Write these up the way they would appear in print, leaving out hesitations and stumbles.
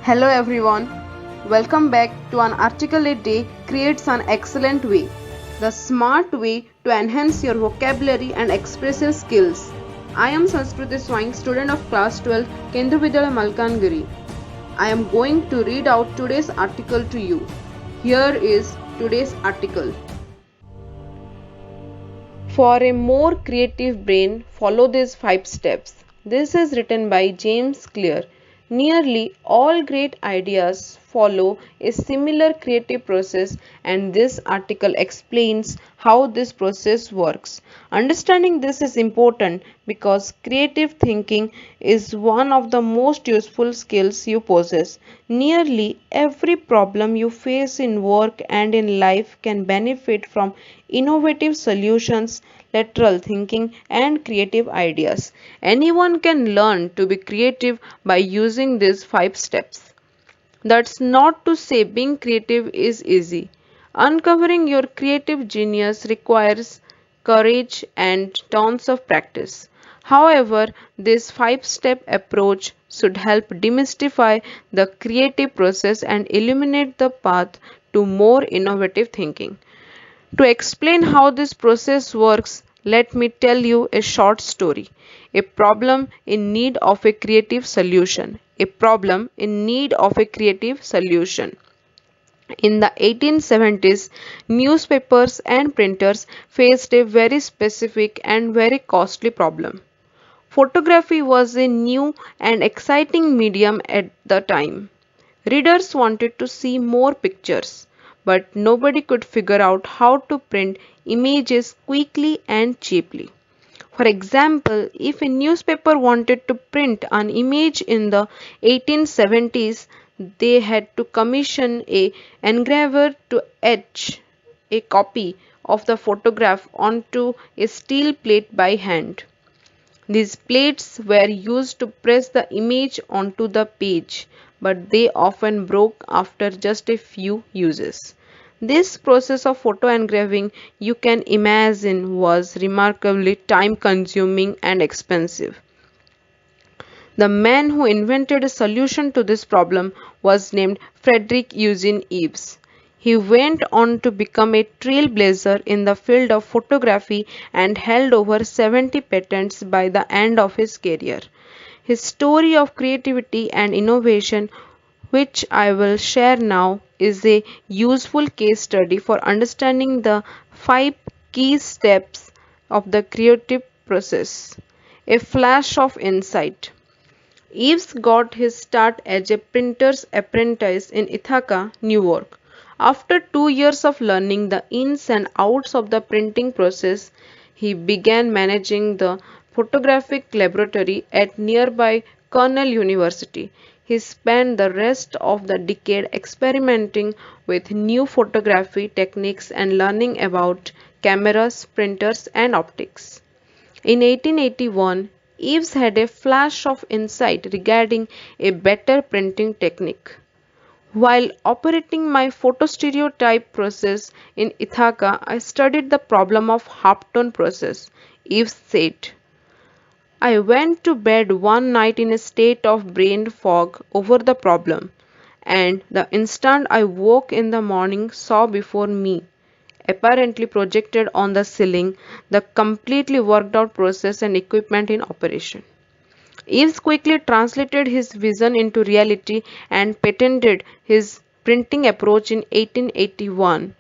Hello everyone, welcome back to An Article a Day Creates an Excellent Way, the smart way to enhance your vocabulary and expressive skills. I am Sanskriti Swang, student of class 12, Kendra Vidyalaya Malkangiri. I am going to read out today's article to you. Here is today's article. For a more creative brain, follow these 5 steps. This is written by James Clear. Nearly all great ideas follow a similar creative process, and this article explains how this process works. Understanding this is important because creative thinking is one of the most useful skills you possess. Nearly every problem you face in work and in life can benefit from innovative solutions, lateral thinking, and creative ideas. Anyone can learn to be creative by using these 5 steps. That's not to say being creative is easy. Uncovering your creative genius requires courage and tons of practice. However, this 5 step approach should help demystify the creative process and illuminate the path to more innovative thinking. To explain how this process works, let me tell you a short story. A problem in need of a creative solution. A problem in need of a creative solution. In the 1870s, newspapers and printers faced a very specific and very costly problem. Photography was a new and exciting medium at the time. Readers wanted to see more pictures, but nobody could figure out how to print images quickly and cheaply. For example, if a newspaper wanted to print an image in the 1870s, they had to commission a engraver to etch a copy of the photograph onto a steel plate by hand. These plates were used to press the image onto the page, but they often broke after just a few uses. This process of photo engraving, you can imagine, was remarkably time consuming and expensive. The man who invented a solution to this problem was named Frederick Eugene Eves. He went on to become a trailblazer in the field of photography and held over 70 patents by the end of his career. His story of creativity and innovation, which I will share now, is a useful case study for understanding the 5 key steps of the creative process. A flash of insight. Eves got his start as a printer's apprentice in Ithaca, New York. After 2 years of learning the ins and outs of the printing process, he began managing the photographic laboratory at nearby Cornell University. He spent the rest of the decade experimenting with new photography techniques and learning about cameras, printers, and optics. In 1881, Eves had a flash of insight regarding a better printing technique. While operating my photostereotype process in Ithaca, I studied the problem of halftone process, Eves said. I went to bed one night in a state of brain fog over the problem, and the instant I woke in the morning saw before me, apparently projected on the ceiling, the completely worked out process and equipment in operation. Eves quickly translated his vision into reality and patented his printing approach in 1881.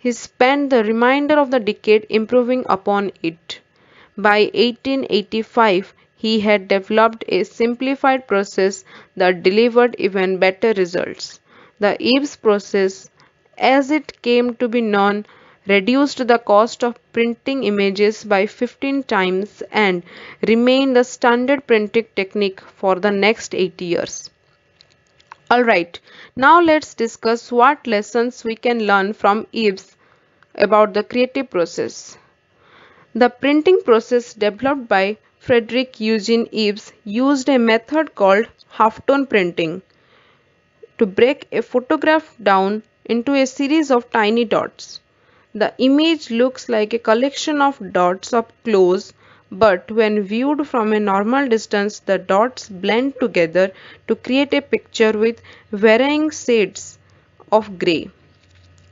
He spent the remainder of the decade improving upon it. By 1885, he had developed a simplified process that delivered even better results. The Eves process, as it came to be known, reduced the cost of printing images by 15 times and remained the standard printing technique for the next 80 years. Alright, now let's discuss what lessons we can learn from Eves about the creative process. The printing process developed by Frederick Eugene Eves used a method called halftone printing to break a photograph down into a series of tiny dots. The image looks like a collection of dots up close, but when viewed from a normal distance, the dots blend together to create a picture with varying shades of gray.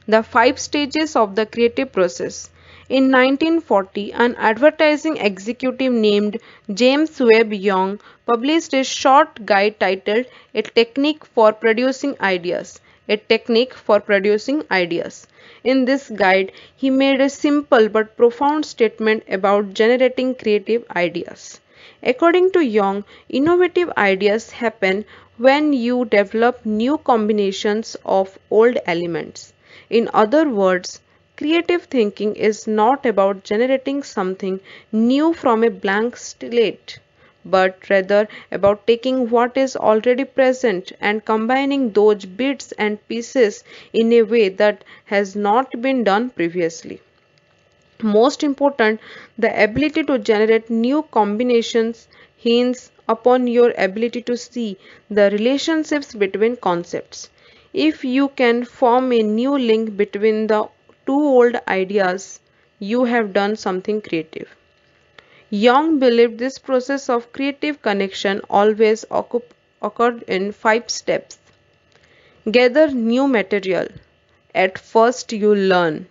The five stages of the creative process. In 1940, an advertising executive named James Webb Young published a short guide titled A Technique for Producing Ideas. A Technique for Producing Ideas. In this guide, he made a simple but profound statement about generating creative ideas. According to Young, innovative ideas happen when you develop new combinations of old elements. In other words, creative thinking is not about generating something new from a blank slate, but rather about taking what is already present and combining those bits and pieces in a way that has not been done previously. Most important, the ability to generate new combinations hinges upon your ability to see the relationships between concepts. If you can form a new link between the two old ideas, you have done something creative. Young believed this process of creative connection always occurred in five steps. Gather new material. At first, you learn.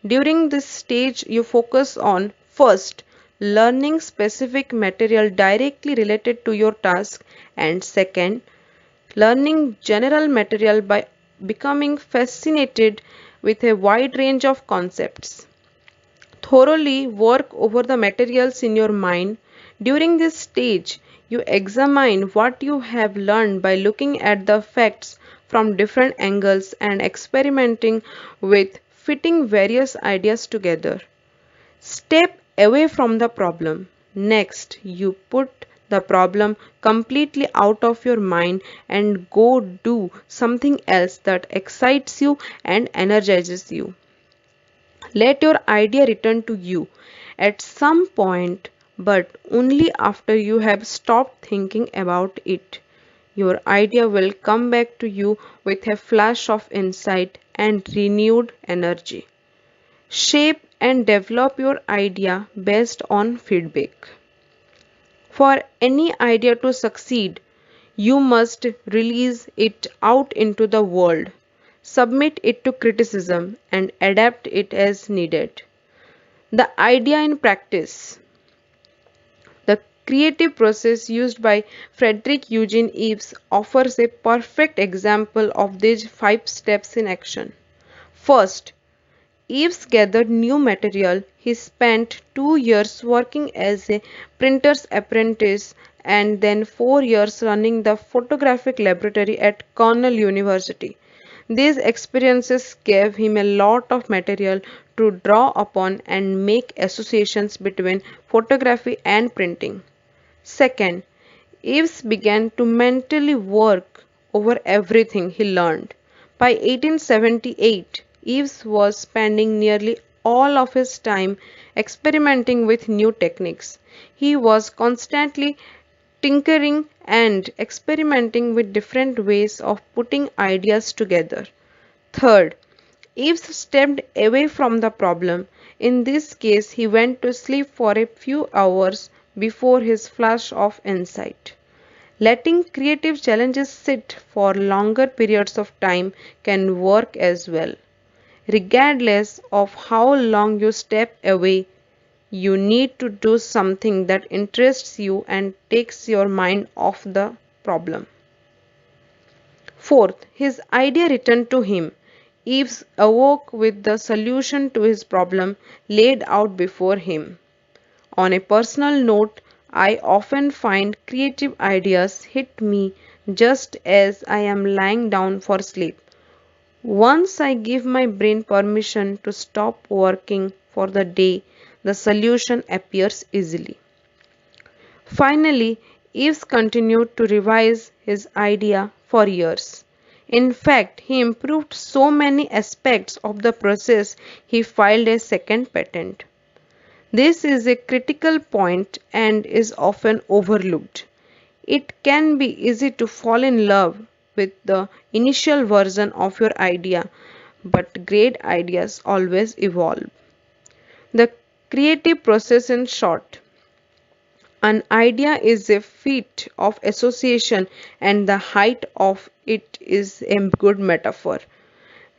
During this stage, you focus on first, learning specific material directly related to your task, and second, learning general material by becoming fascinated with a wide range of concepts. Thoroughly work over the materials in your mind. During this stage, you examine what you have learned by looking at the facts from different angles and experimenting with fitting various ideas together. Step away from the problem. Next, you put the problem completely out of your mind and go do something else that excites you and energizes you. Let your idea return to you at some point, but only after you have stopped thinking about it. Your idea will come back to you with a flash of insight and renewed energy. Shape and develop your idea based on feedback. For any idea to succeed, you must release it out into the world, submit it to criticism, and adapt it as needed. The idea in practice. The creative process used by Frederick Eugene Eves offers a perfect example of these five steps in action. First, Eves gathered new material. He spent 2 years working as a printer's apprentice and then 4 years running the photographic laboratory at Cornell University. These experiences gave him a lot of material to draw upon and make associations between photography and printing. Second, Eves began to mentally work over everything he learned. By 1878, Eves was spending nearly all of his time experimenting with new techniques. He was constantly tinkering and experimenting with different ways of putting ideas together. Third, Eves stepped away from the problem. In this case, he went to sleep for a few hours before his flash of insight. Letting creative challenges sit for longer periods of time can work as well. Regardless of how long you step away, you need to do something that interests you and takes your mind off the problem. Fourth, his idea returned to him. Eves awoke with the solution to his problem laid out before him. On a personal note, I often find creative ideas hit me just as I am lying down for sleep. Once I give my brain permission to stop working for the day, the solution appears easily. Finally, Eves continued to revise his idea for years. In fact, he improved so many aspects of the process he filed a second patent. This is a critical point and is often overlooked. It can be easy to fall in love with the initial version of your idea, but great ideas always evolve. The creative process in short. An idea is a feat of association and the height of it is a good metaphor,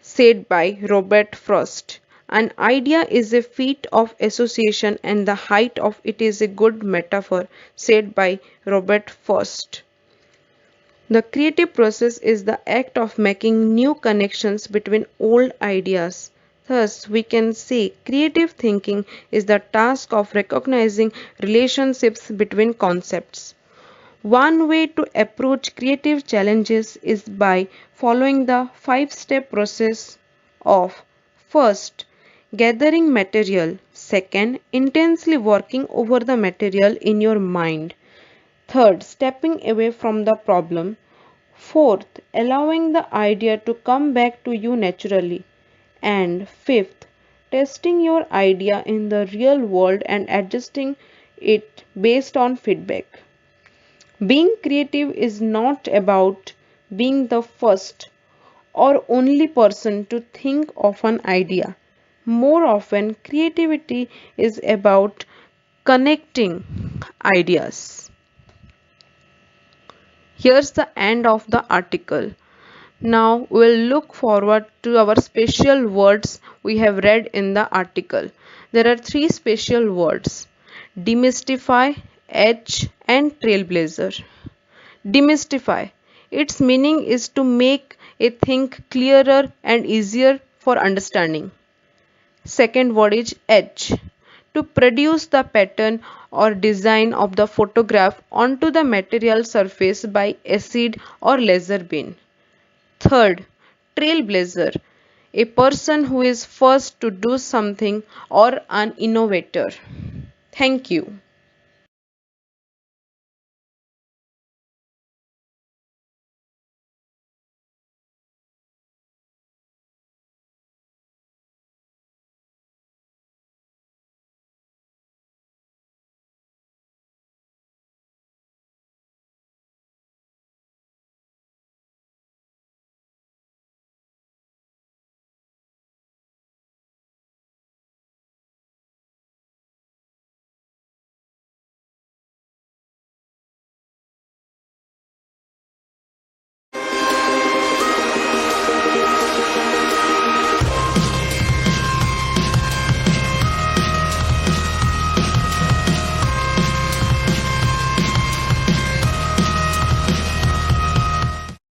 said by Robert Frost. An idea is a feat of association and the height of it is a good metaphor, said by Robert Frost. The creative process is the act of making new connections between old ideas. Thus, we can say creative thinking is the task of recognizing relationships between concepts. One way to approach creative challenges is by following the 5-step process of first, gathering material, second, intensely working over the material in your mind, third, stepping away from the problem, fourth, allowing the idea to come back to you naturally, and fifth, testing your idea in the real world and adjusting it based on feedback. Being creative is not about being the first or only person to think of an idea. More often, creativity is about connecting ideas. Here's the end of the article. Now we'll look forward to our special words we have read in the article. There are three special words: demystify, edge, and trailblazer. Demystify. Its meaning is to make a thing clearer and easier for understanding. Second word is edge. To produce the pattern or design of the photograph onto the material surface by acid or laser beam. Third, trailblazer. A person who is first to do something or an innovator. Thank you.